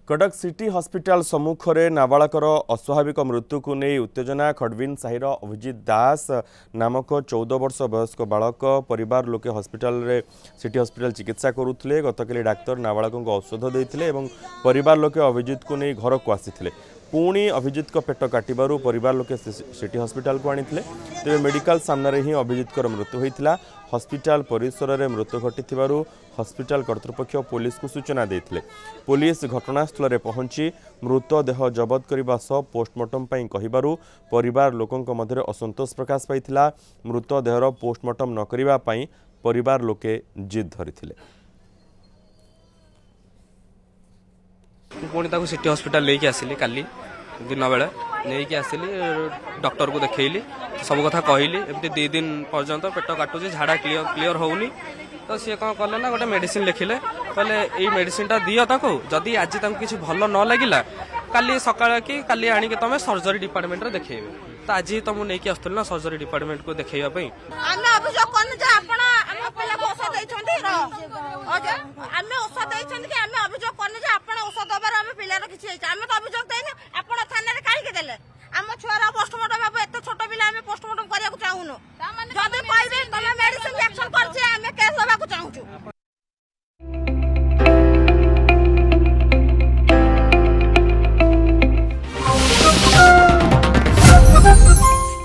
Cuttack city hospital सम्मुख में नाबालकर अस्वाभाविक मृत्यु को नहीं उत्तेजना खडविन साहिर अभिजित दास नामक 14 वर्ष वयस्क बालक परिवार लोके हॉस्पिटल रे सिटी हॉस्पिटल चिकित्सा करुले गतकाली डाक्तर नाबालक औषध देते परिवार लोके अभिजित को नहीं घर को आसी पुणी अभिजित को पेट काटू परिवार लोके सिटी हॉस्पिटल को आनी तेज मेडिकल सामने ही अभिजित मृत्यु होता हॉस्पिटल परिसर में मृत्यु घटी हॉस्पिटल कर्तृपक्ष पुलिस को सूचना देते पुलिस घटनास्थल में पहुंची मृतदेह जबत करने सह पोस्टमार्टम कहू परिवार लोकों मध्य असंतोष प्रकाश पाई मृतदेहर पोस्टमार्टम न करने परिवार लोके जिद धरी पुणी सिटी हॉस्पिटल लेके आसिली काली दिन बेले नहीं आसिली डॉक्टर को देखली सब कथा कहली एमती 2 दिन पर्यंत पेट काटुचे झाड़ा क्लीयर होनी तो सी कौन कले ना गोटे मेडिसिन लिखिले कहले ये मेडिसिन टा दियो ताको जदि आज किसी भल न लगिला काली सकाळ कि काली आनी के तमे सर्जरी डिपार्टमेंट रे देखेबे तो आज तुमको नहीं आसुल ना सर्जरी डिपार्टमेंट को देखेबा औषध